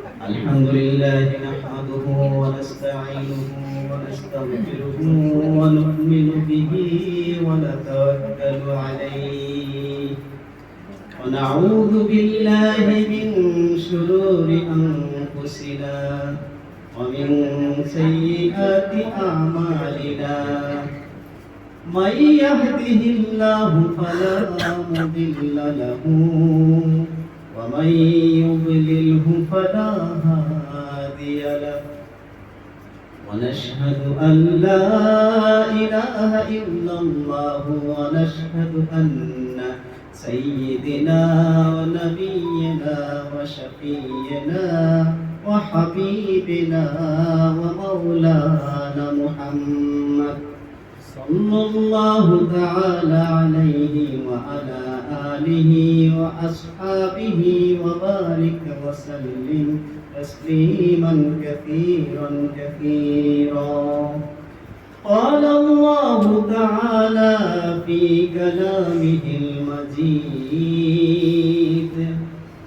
الحمد لله نحمده ونستعينه ونستغفره ونؤمن به ونتوكل عليه ونعوذ بالله من شرور أنفسنا ومن سيئات أعمالنا من يهده الله فلا مضل له ومن يضلله فلا هادي له ونشهد أن لا إله إلا الله ونشهد أن سيدنا ونبينا وشفينا وحبيبنا ومولانا محمد صلى الله تعالى عليه وعلى آله وأصحابه وبارك وسلم تسليما كثيرا كثيرا. قال الله تعالى في كلامه المجيد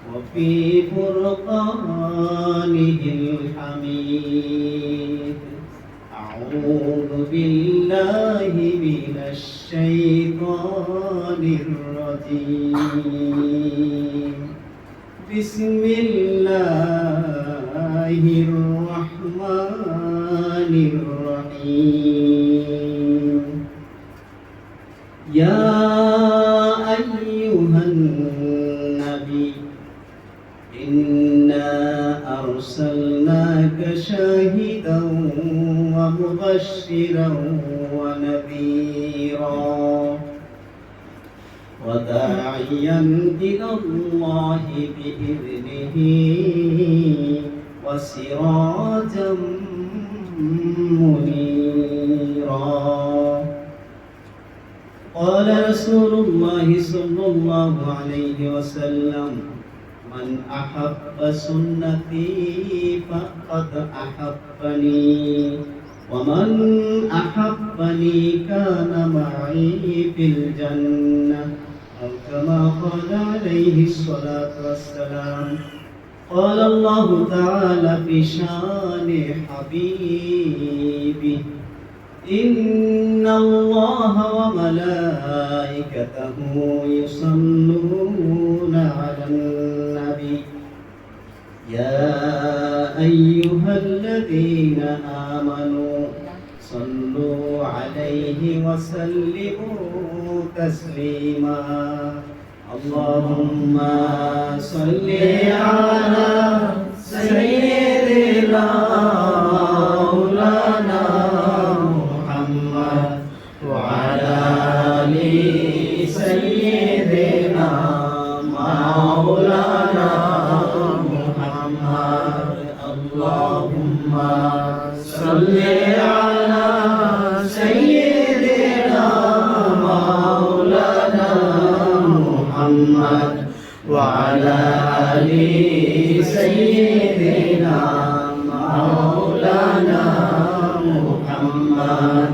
وفي فرقانه الحميد: أعوذ بالله من الشيطان الرجيم. بسم الله الرحمن الرحيم. يا أيها النبي إنا أرسلناك شاهدا ومبشرا ونذيرا وداعيا إلى الله بإذنه وسراجا منيرا. قال رسول الله صلى الله عليه وسلم: من أحب سنتي فقد أحبني ومن أحبني كان معي في الجنة، أو كما قال عليه الصلاة والسلام. قال الله تعالى في شان حبيبه: إن الله وملائكته يصلون على النبي يا أيها الذين آمنوا صلوا عليه وسلموا تسليما. اللهم صل على سيدنا مولانا محمد وعلى آل سيدنا مولانا محمد. اللهم صل على سيدنا مولانا محمد وعلى آل سيدنا مولانا محمد.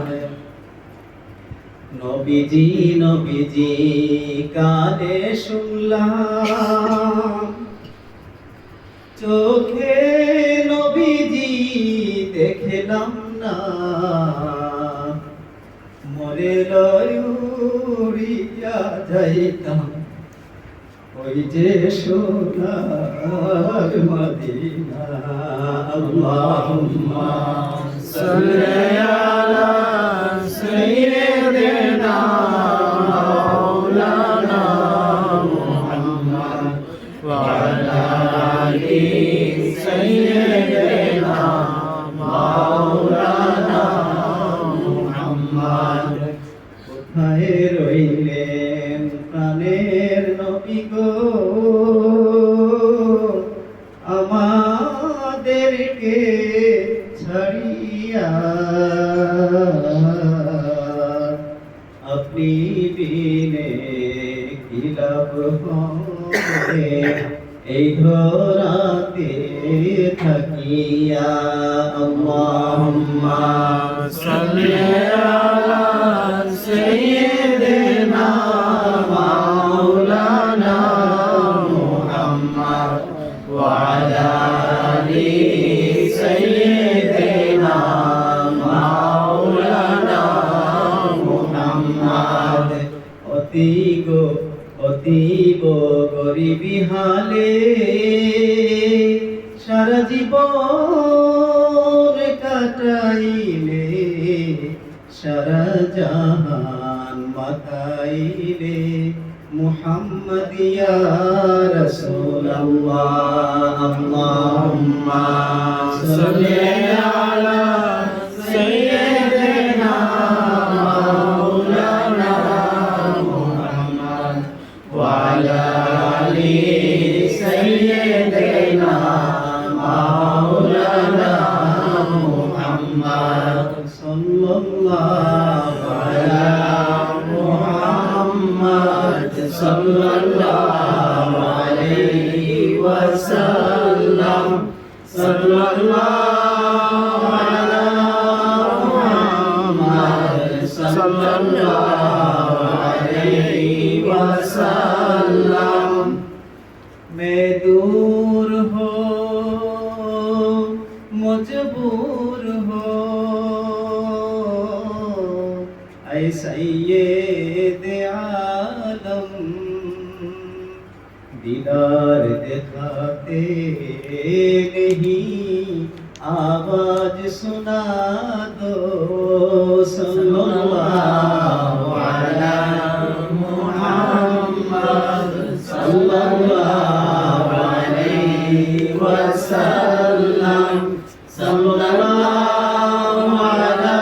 নবীজি নবীজি কানে শুনলাম, চোখে নবীজি দেখলাম না, মরে লড়িয়া যাইতাম ওই যে সোনার মদিনা। আল্লাহুম্মা সাল্লি আলা সাইয়্যিদিনা মাওলানা মুহাম্মদ ওয়া আলা আলি সাইয়্যিদিনা মাওলানা মুহাম্মদ। কোথায় রইলেন প্রাণের নবী গো, আমাদেরকে ছাড়িয়া? আপনি বিনে কি লাভ হবে এই ধরাতে থাকিয়া? আল্লাহুম্মা সাল্লি আলা সাইয়্যিদিনা মাওলানা মুহাম্মদ ওয়া আলা জীবন কাটাইলে সারা জাহান মাতাইলে মুহাম্মদ ইয়া রাসূলুল্লাহ আল্লাহুম্মা সাল্লি আলা সাইয়্যিদিনা মাওলানা মুহাম্মদ ওয়া আলা আলি সাইয়্যিদিনা মাওলানা মুহাম্মদ সাল্লাল্লাহু আলা মুহাম্মদ সাল্লাল্লাহু আলাইহি ওয়াসাল্লাম সাল্লাল্লাহু আলা মুহাম্মদ সাল্লাল্লাহু আলাইহি ওয়াসাল্লাম मैं दूर हो मजबूर हो ऐ सैयद आलम दीदार दिखाते नहीं आवाज सुना दो सल्लल्लाहु अला मुहम्मद सल्लल्लाहु अलैहि वसल्लम सल्लल्लाहु अला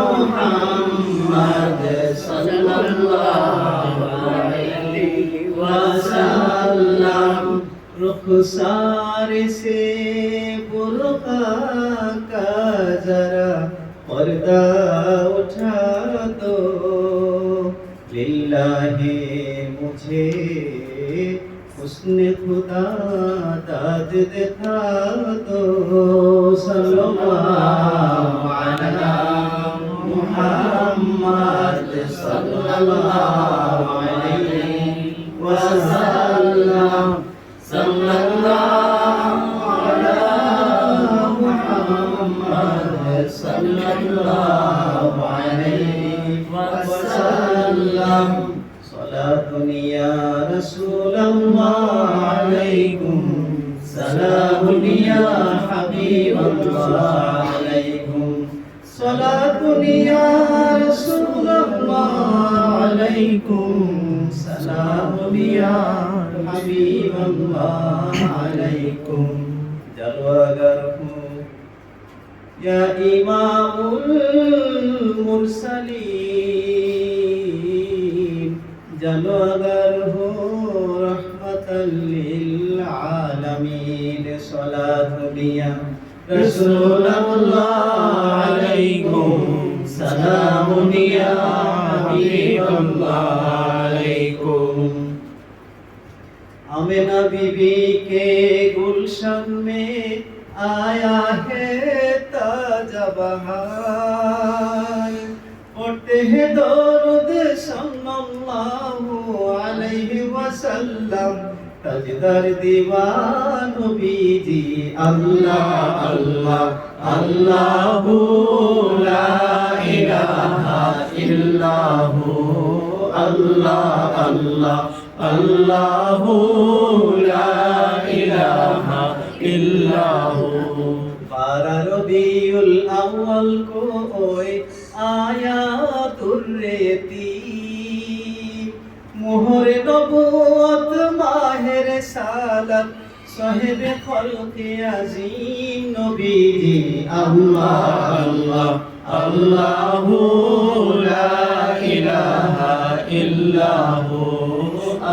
मुहम्मद सल्लल्लाहु अलैहि वसल्लम रुखसार से बुर्का का जरा पर्दा उठा दो लिल्लाहि मुझे उसने खुदा दाद दिखा दो सल्लल्लाहु अला मुहम्मद सल्लल्लाहु अलैहि वसल्लम सल्लल्लाहु अला मुहम्मद सल्लल्लाहु अलैहि वसल्लम सलातुन या रसूलल्लाह अलैकुम सलामुन या हबीबल्लाह अलैकुम सलातुन या रसूलल्लाह अलैकुम सलामुन या हबीबल्लाह अलैकुम जलवागर हूँ या इमामुल मुरसलीन जलवागर हो रहमतल लिल आलमीन सलातुलिया रसूलुल्लाह अलैकुम सलामुनिया हबीबल्लाह अलैकुम आमिना बीबी के गुलशन में आया है ताजा बहार पढ़ते हैं दरूद सल्लल्लाहु अलैहि वसल्लम तजदर दीवान बीजी अल्लाह अल्लाह अल्लाहु ला इलाहा इल्लाहु अल्लाह अल्लाह अल्लाहु ला इलाहा इल्लाहु बारह रबीउल अव्वल को ओए आयातुर रेती मोहर नबुवत माहेर सालत साहिब खल्क़े अज़ीम नबीजी अल्लाह अल्लाह अल्लाहु ला इलाहा इल्लाहु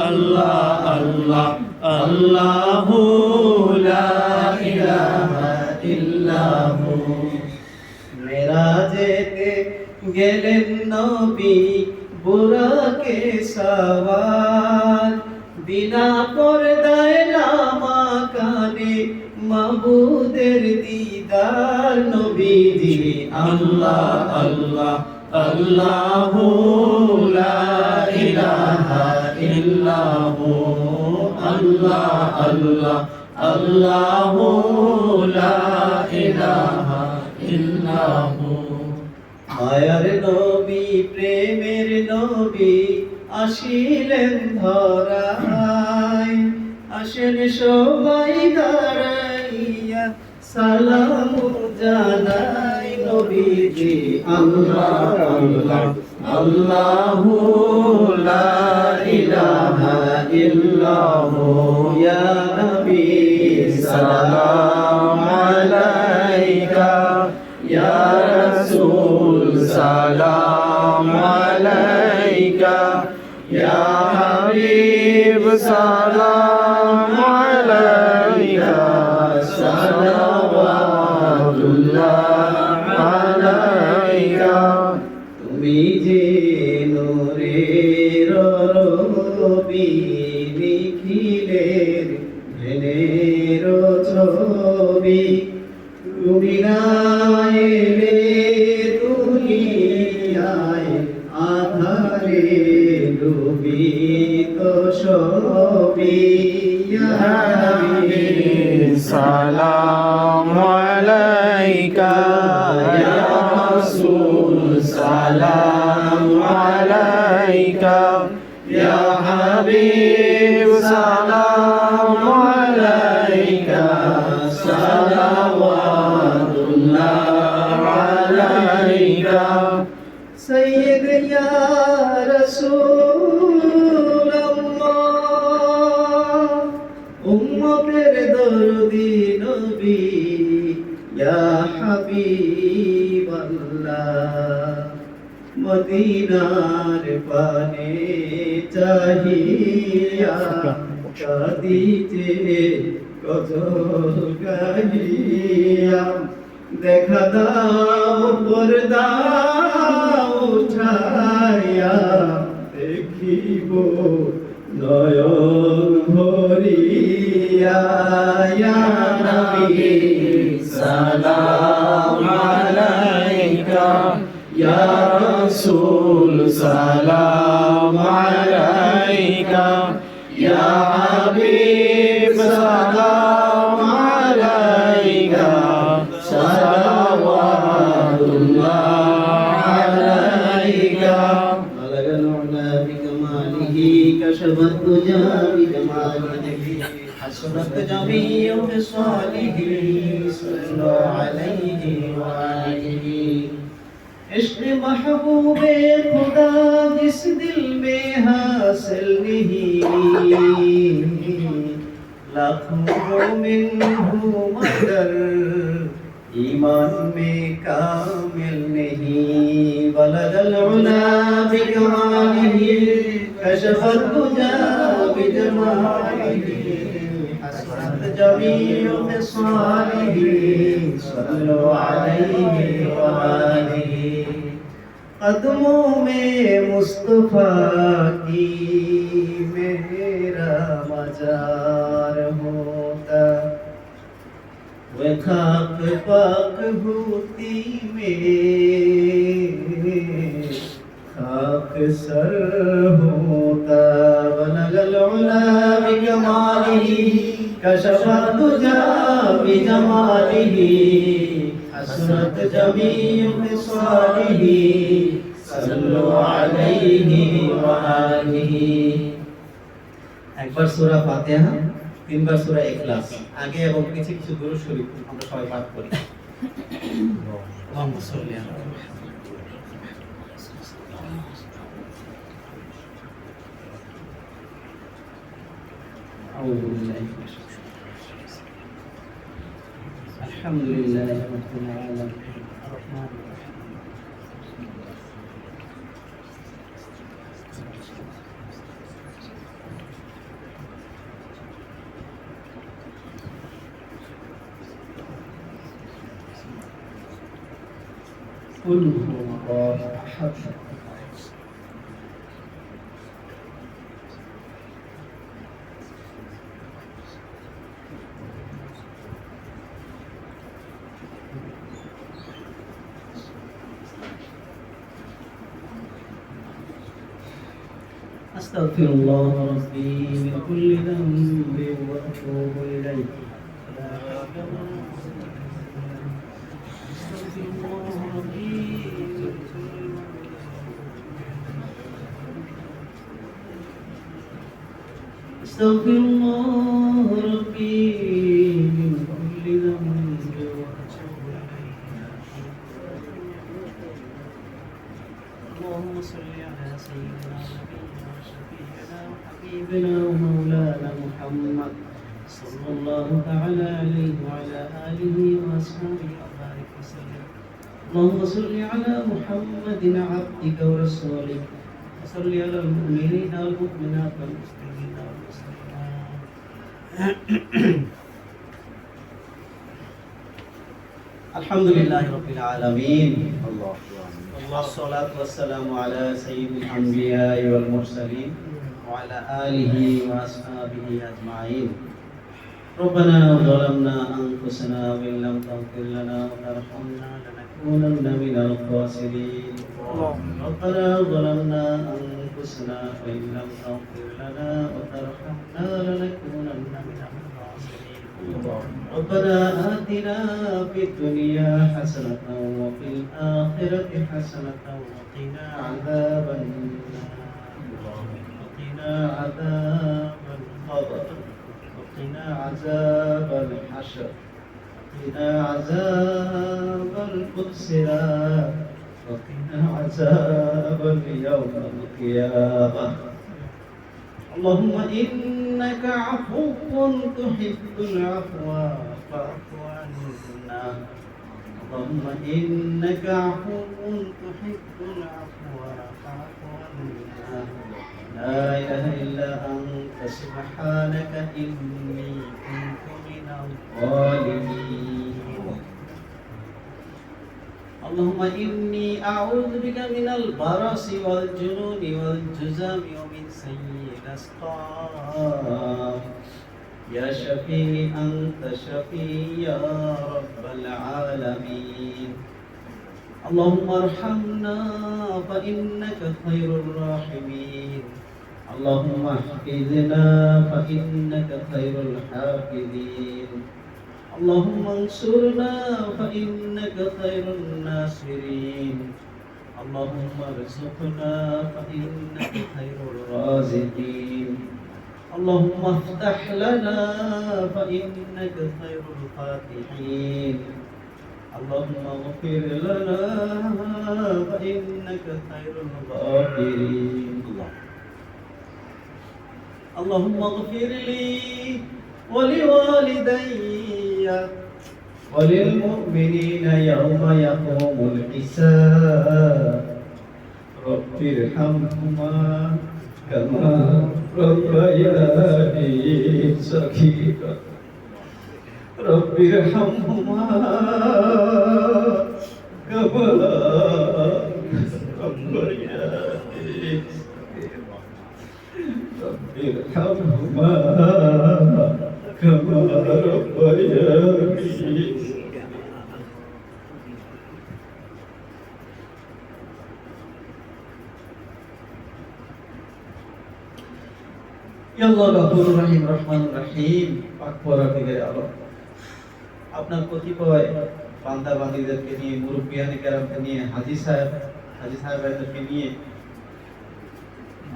अल्लाह अल्लाह अल्लाहु ला इलाहा इल्लाहु मेराजेते गेलेन नबी बुराके सवार बिना पर्दाय नामा काने माबूदेर दीदार नबीजी अल्लाह अल्लाह अल्लाहु ला इलाहा इल्लाहु अल्लाह अल्लाह अल्लाहु ला इलाहा इल्लाहु मायार नबी प्रेमेर नबी आशिलेन धराय আসেন সবাই দাঁড়াইয়া সালাম জানাই নবীজি আল্লাহ আল্লাহ আল্লাহু লা ইলাহা ইল্লাহু ইয়া নবী সালাম আলাইকা ইয়া রাসূল সালাম আলাইকা ইয়া হাবিব সালাম আলাইকা সালাওয়াতুল্লাহ আলাইকা তুমি যে নূরের রবি নিখিলের ভেনের ছবি তুমি না এলে দুনিয়ায় আধারে ডুবিত সবই ইয়া নবী সালাম আলাইকা ইয়া রাসূল সালাম আলাইকা ইয়া হাবিব সালাম আলাইকা সালাওয়াতুল্লাহ আলাইকা সৈয়দ ইয়া রাসূলুল্লাহ উম্মতের দরদি নবী ইয়া হাবিবাল্লাহ মদিনার পানে চাহিয়া কাঁদিতে গজল গাহিয়া দেখা দাও পর্দা উঠাইয়া দেখিব নয়ন ভরিয়া ইয়া নবী সালাম আলাইকা ইয়া রাসূল সালাম আলাইকা ইয়া হাবিব সালাম আলাইকা সালাওয়াতুল্লাহ আলাইকা بلغ العلا بكماله كشف الدجى بجماله حسنت جميع خصاله صلوا عليه وآله عشق محبوب خدا جس دل میں حاصل نہیں لاکھوں مومن ہوں مگر ایمان میں کامل نہیں بلغ العلا بکمالہ کشف الدجى بجمالہ حسنت جميع خصاله صلوا عليه وآله قدموں میں مصطفیٰ کی میرا مزار ہوتا وہ خاک پاک ہوتی میں خاک سر ہوتا بلغ العلا بکمالہ کشف الدجى بجمالہ حسنت جميع خصاله صلوا عليه وآله একবার সূরা ফাতিহা তিনবার সূরা ইখলাস আগে এবং কিছু কিছু দুরূদ শরীফ আমরা সবাই পাঠ করি আল্লাহুম্মা সাল্লি আলা أعوذ بالله من الشيطان الرجيم الحمد لله رب العالمين الرحمن الرحيم قل هو الله أحد أستغفر الله ربي من كل ذنب وأتوب إليه أستغفر الله ربي أستغفر الله ربي من كل ذنب وعلى آله وأصحابه وبارك وسلم. اللهم صل على محمد عبدك ورسولك وصل على المؤمنين والمؤمنات والمسلمين والمسلمات. الحمد لله رب العالمين. والصلاة والسلام على سيد الأنبياء والمرسلين وعلى آله وأصحابه أجمعين. ربنا ظلمنا أنفسنا وإن لم تغفر لنا وترحمنا لنكونن من الخاسرين. ربنا ظلمنا أنفسنا وإن لم تغفر لنا وترحمنا لنكونن من الخاسرين. ربنا آتنا في الدنيا حسنة وفي الآخرة حسنة وقنا عذاب النار وقنا عذاب القبر وقنا عذاب الحشر وقنا عذاب الصراط وقنا عذاب يوم القيامة. اللهم إنك عفو تحب العفو فاعف عنا. اللهم إنك عفو تحب العفو فاعف عنا. لا إله إلا أنت سبحانك إني كنت من الظالمين. اللهم إني أعوذ بك من البرص والجنون والجذام ومن سيء الأسقام. يا شفيع أنت شفيع يا رب العالمين. اللهم ارحمنا فإنك خير الراحمين. اللهم احفظنا فإنك خير الحافظين. اللهم انصرنا فإنك خير الناصرين. اللهم ارزقنا فإنك خير الرازقين. اللهم افتح لنا فإنك خير الفاتحين. اللهم اغفر لنا فإنك خير الغافرين. اللهم اغفر لي ولوالدي وللمؤمنين يوم يقوم الحساب. رب ارحمهما كما ربياني صغيرا. رب ارحمهما كما ربياني صغيرا. رب ارحمهما كما ربياني. Ya Allah Ghafurur Rahim Rahmanur Rahim. পাক পরদিগারে আল্লাহ, আপনার কতিপয় বান্দা বান্দীদেরকে নিয়ে, মুরব্বিয়ানে কেরামকে নিয়ে, হাজী সাহেবদেরকে নিয়ে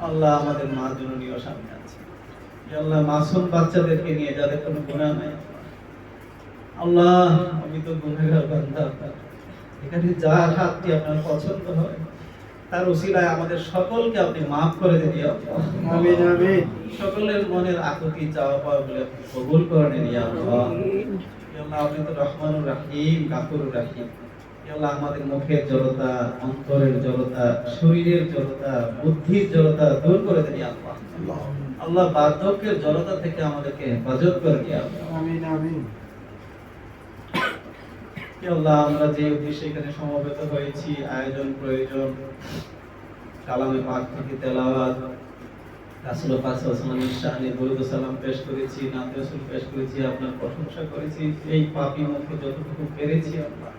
আল্লাহ আমাদের মা জননীয় সামনে আছে। ইয়া আল্লাহ, মাসুম বাচ্চাদেরকে নিয়ে যাদের কোনো গুনাহ নাই, আল্লাহ আমি তো গুনাহগার বান্দা, এখানে যার হাতটি আপনার পছন্দ হয় তার উসিলায় আমাদের সকলকে আপনি মাফ করে দিন ইয়া আল্লাহ। আমিন আমিন। সকলের মনের আকুতি চাওয়া পাওয়া বলে আপনি কবুল করে নিন ইয়া আল্লাহ। ইয়া আল্লাহ, আপনি তো রহমানুর রহিম, গাফুরুর রহিম। ইয়া আল্লাহ, আমাদের মুখের জড়তা, অন্তরের জড়তা, শরীরের জড়তা, বুদ্ধির জড়তা দূর করে দিন ইয়া আল্লাহ। আল্লাহ, বার্ধক্যের জড়তা থেকে আমাদেরকে হেফাজত করে ইয়া আল্লাহ। আমিন আমিন। ইয়া আল্লাহ, আমরা যে উদ্দেশ্যে এখানে সমবেত হয়েছি, আয়োজন প্রয়োজন, কালামে পাক থেকে তেলাওয়াত, রাসূল পাক সাল্লাল্লাহু আলাইহি ওয়াসাল্লামের শানে দরুদ ও সালাম পেশ করেছি, নাত রাসূল পেশ করেছি, আপনার প্রশংসা করেছি, এই পাপী মুখে যতটুকু পেরেছি আল্লাহ,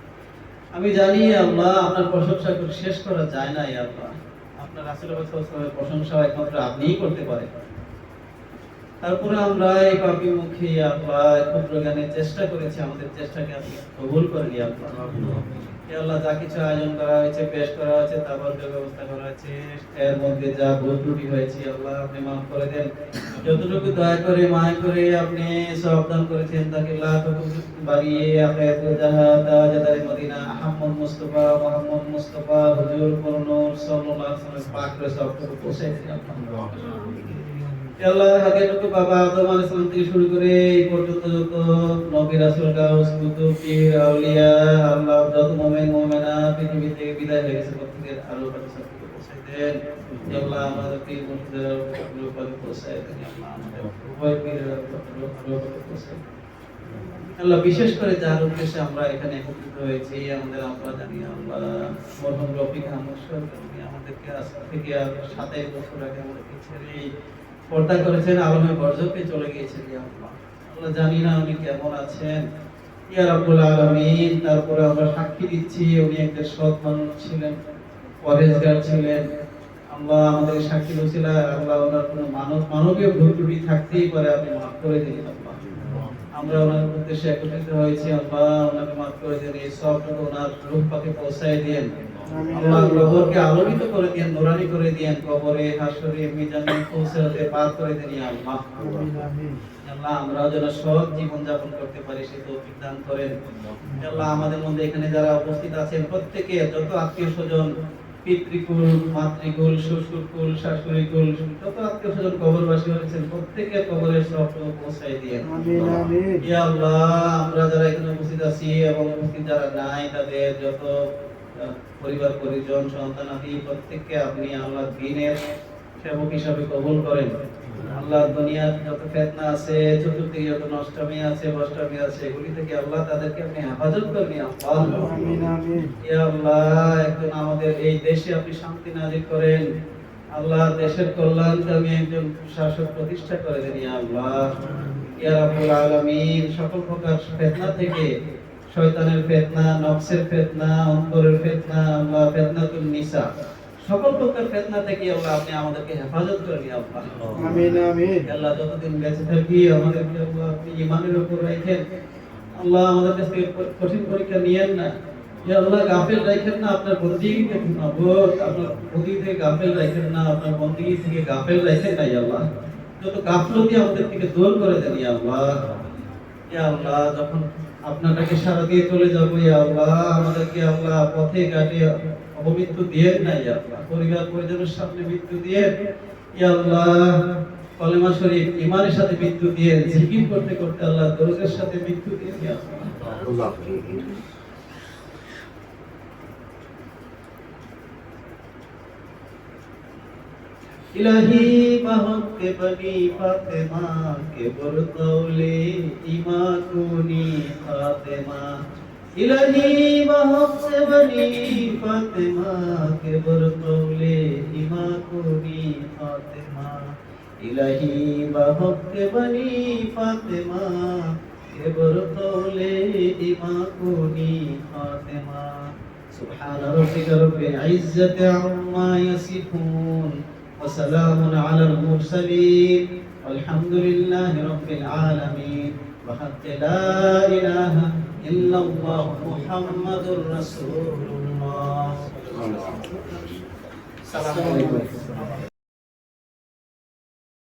আমি জানি আল্লাহ আপনার প্রশংসা করে শেষ করা যায় না ইয়া আল্লাহ। আপনার রাসূল পাক সাল্লাল্লাহু আলাইহি ওয়াসাল্লামের প্রশংসা একমাত্র আপনিই করতে পারেন। তারপরে আমরা এই পাপী মুখে আল্লাহ ক্ষুদ্র জ্ঞানের চেষ্টা করেছি, আমাদের চেষ্টাকে আপনি কবুল করে নিন আল্লাহ। হে আল্লাহ, যা কিছু আয়োজন করা হয়েছে, পেশ করা হয়েছে, তাবারকের ব্যবস্থা করা হয়েছে, এর মধ্যে যা ভুল ত্রুটি হয়েছে আল্লাহ আপনি মাফ করে দেন। যতটুকু দয়া করে মায়া করে আপনি সওয়াব দান করেছেন তাকে লাখ বাড়িয়ে আখিরাত জাহাদ তাজদার মদিনা আহমদ মুস্তাফা মুহাম্মদ মুস্তাফা হুজুর নূর সাল্লাল্লাহু আলাইহি ওয়াসাল্লাম পাক করে সবটুকু পৌঁছে দিন আল্লাহ। আল্লাহ হাদিয়াটুকু বাবা আদম আলাইহিস সালাম থেকে শুরু করে এই পর্যন্ত যত নবী রাসূল গাউস কুতুব পীর আউলিয়া আল্লাহ যত মুমিন মুমিনা পৃথিবী থেকে বিদায় হয়ে গেছে প্রত্যেকের আলো পাকে সবকে পৌঁছায় দেন হে আল্লাহ আমাদের পীর মুর্শিদের আলো পাকে পৌঁছায় দেন আল্লাহ আমাদের উভয় পীরের আলো পাকে পৌঁছায় দেন আল্লাহ বিশেষ করে যার উদ্দেশ্যে আমরা এখানে একত্রিত হয়েছি আমাদের আমরা জানি আল্লাহ মরহুম রফিক আহমদ সরকারি আমাদেরকে আজ থেকে 27 বছর আগে আমাদেরকে ছেড়ে পর্দা করেছেন আলমে বরজখে চলে গিয়েছেন ইয়া আল্লাহ আল্লাহ জানি না উনি কেমন আছেন ইয়া রাব্বুল আলামিন তারপরে আমরা সাক্ষী দিচ্ছি উনি একজন সৎ মানুষ ছিলেন পরেজগার ছিলেন আল্লাহ আমাদের সাক্ষী উসিলা আল্লাহ ওনার কোনো মানবীয় ভুল ত্রুটি থাকতেই পারে আপনি মাফ করে দিন আল্লাহ আমরা ওনার উদ্দেশ্যে একত্রিত হয়েছি আল্লাহ ওনাকে মাফ করে দেন এই সবটুকু ওনার রূহ পাকে পৌঁছায় দেন আল্লাহ কবরকে আলোকিত করে দেন নুরানি করে দেন কবরে হাসরে মিজানে পৌঁছাতে পার করে দেন ইয়া আল্লাহ আল্লাহ আমরা যেন সৎ জীবন যাপন করতে পারি সেই তৌফিক দান করেন আল্লাহ আমাদের মধ্যে এখানে যারা উপস্থিত আছেন প্রত্যেকে যত আত্মীয়স্বজন পিতৃকুল মাতৃকুল শ্বশুরকুল শাশুড়িকুল যত আত্মীয়স্বজন কবরবাসী হয়েছেন প্রত্যেকের কবরের সব পৌঁছায় দিয়ে আমিন আমিন ইয়া আল্লাহ আমরা যারা এখানে উপস্থিত আছি এবং উপস্থিত যারা নাই তাদের যত পরিবার পরিজন সন্তানাদি প্রত্যেককে আপনি আল্লাহ দ্বীনের সেবক হিসাবে কবুল করেন আল্লাহ দুনিয়ার যত ফিতনা আছে চতুর্দিকে যত নষ্টামি আছে বষ্টামি আছে এগুলি থেকে আল্লাহ তাদেরকে আপনি হেফাজত করবেন আল্লাহ আমিন আমিন ইয়া আল্লাহ একজন আমাদের এই দেশে আপনি শান্তি নাযিল করেন আল্লাহ দেশের কল্যাণকামী একজন শাসক প্রতিষ্ঠা করে দেন ইয়া আল্লাহ ইয়া রাব্বুল আলামিন সকল প্রকার ফিতনা থেকে শয়তানের ফিতনা নফসের ফিতনা অন্তরের ফিতনা আল্লাহ ফিতনাতুন নিসা সকল প্রকার ফিতনা থেকে আল্লাহ আপনি আমাদেরকে হেফাজত করেন ইয়া আল্লাহ আমিন আমিন আল্লাহ যতদিন বেঁচে থাকি আমাদেরকে আল্লাহ আপনি ঈমানের উপর রাখেন আল্লাহ আমাদের কাছে কঠিন পরীক্ষা নিয়েন না ইয়া আল্লাহ গাফিল রাখেন না আপনার বন্দেগী থেকে নবত আপনার বন্দেগী থেকে গাফিল রাখেন না আপনার বন্দেগী থেকে গাফিল রাখেন না ইয়া আল্লাহ যত গাফলতি আমাদের থেকে দূর করে দেন ইয়া আল্লাহ যখন আপনাকে সারা দিয়ে চলে যাব ইয়া আল্লাহ আমাদেরকে আল্লাহ পথে ঘাটে অপমৃত্যু দিয়েন না ইয়া আল্লাহ পরিবার পরিজনের সামনে মৃত্যু দিয়ে ইয়া আল্লাহ কলেমা শরীফ ঈমানের সাথে মৃত্যু দিয়ে জিকির করতে করতে আল্লাহ দরুদের সাথে মৃত্যু দিয়ে ইয়া আল্লাহ इलाही महक के बनी फातिमा के बरतौले इमाकुनी फातिमा इलाही महक से बनी फातिमा के बरतौले इमाकुनी फातिमा इलाही महक के बनी फातिमा के बरतौले इमाकुनी फातिमा सुब्हान रब्बिक रब्बिल इज्जति अम्मा यसिफून وسلام على المرسلين والحمد لله رب العالمين وحق لا إله إلا الله محمد رسول الله السلام عليكم